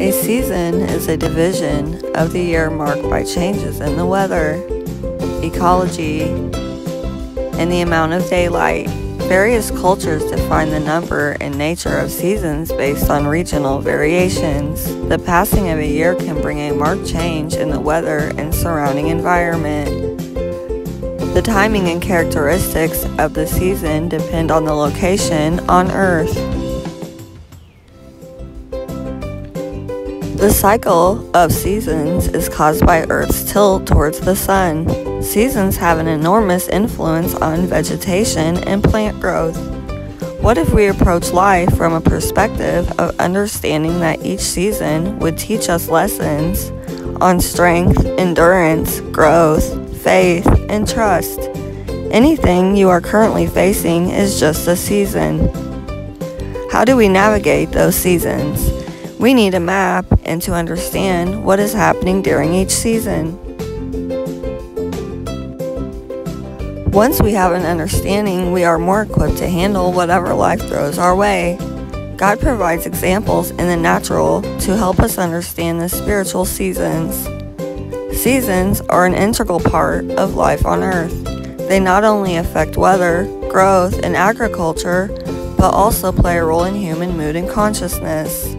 A season is a division of the year marked by changes in the weather, ecology, and the amount of daylight. Various cultures define the number and nature of seasons based on regional variations. The passing of a year can bring a marked change in the weather and surrounding environment. The timing and characteristics of the season depend on the location on Earth. The cycle of seasons is caused by Earth's tilt towards the sun. Seasons have an enormous influence on vegetation and plant growth. What if we approach life from a perspective of understanding that each season would teach us lessons on strength, endurance, growth, faith, and trust? Anything you are currently facing is just a season. How do we navigate those seasons? We need a map and to understand what is happening during each season. Once we have an understanding, we are more equipped to handle whatever life throws our way. God provides examples in the natural to help us understand the spiritual seasons. Seasons are an integral part of life on Earth. They not only affect weather, growth, and agriculture, but also play a role in human mood and consciousness.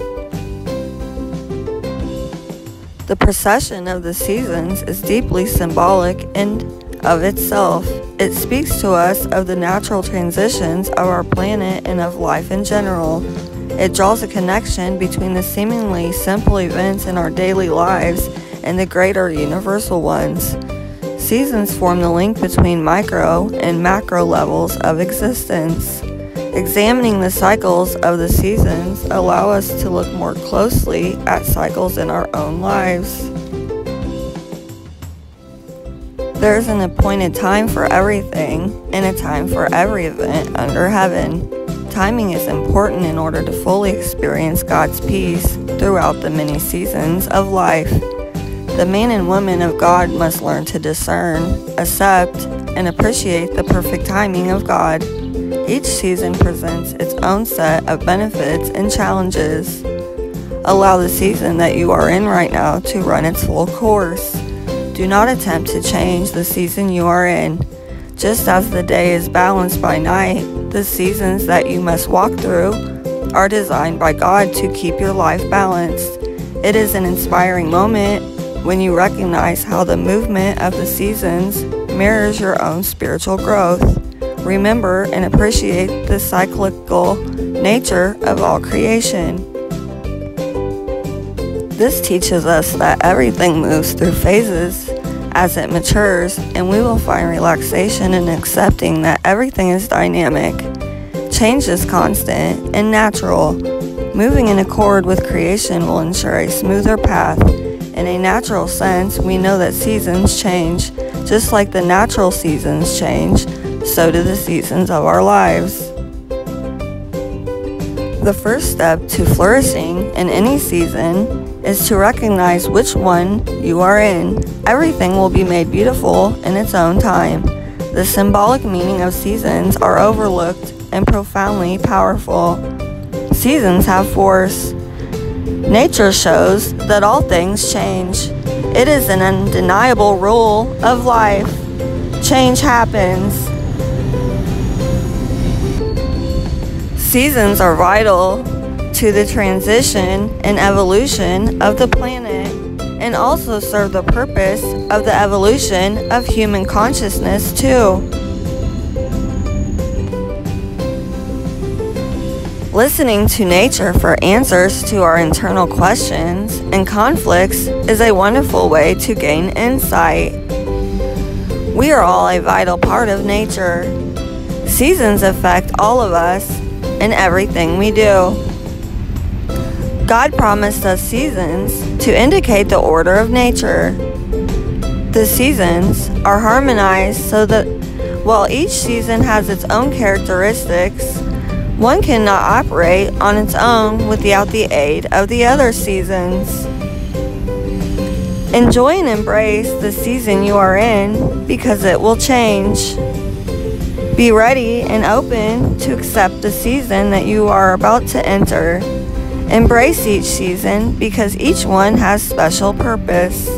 The procession of the seasons is deeply symbolic in of itself. It speaks to us of the natural transitions of our planet and of life in general. It draws a connection between the seemingly simple events in our daily lives and the greater universal ones. Seasons form the link between micro and macro levels of existence. Examining the cycles of the seasons allow us to look more closely at cycles in our own lives. There is an appointed time for everything and a time for every event under heaven. Timing is important in order to fully experience God's peace throughout the many seasons of life. The man and woman of God must learn to discern, accept, and appreciate the perfect timing of God. Each season presents its own set of benefits and challenges. Allow the season that you are in right now to run its full course. Do not attempt to change the season you are in. Just as the day is balanced by night, the seasons that you must walk through are designed by God to keep your life balanced. It is an inspiring moment when you recognize how the movement of the seasons mirrors your own spiritual growth. Remember and appreciate the cyclical nature of all creation. This teaches us that everything moves through phases as it matures, and we will find relaxation in accepting that everything is dynamic. Change is constant and natural. Moving in accord with creation will ensure a smoother path. In a natural sense, we know that seasons change. Just like the natural seasons change, so do the seasons of our lives. The first step to flourishing in any season is to recognize which one you are in. Everything will be made beautiful in its own time. The symbolic meaning of seasons are overlooked and profoundly powerful. Seasons have force. Nature shows that all things change. It is an undeniable rule of life. Change happens. Seasons are vital to the transition and evolution of the planet, and also serve the purpose of the evolution of human consciousness too. Listening to nature for answers to our internal questions and conflicts is a wonderful way to gain insight. We are all a vital part of nature. Seasons affect all of us and everything we do. God promised us seasons to indicate the order of nature. The seasons are harmonized so that while each season has its own characteristics, one cannot operate on its own without the aid of the other seasons. Enjoy and embrace the season you are in because it will change. Be ready and open to accept the season that you are about to enter. Embrace each season because each one has special purpose.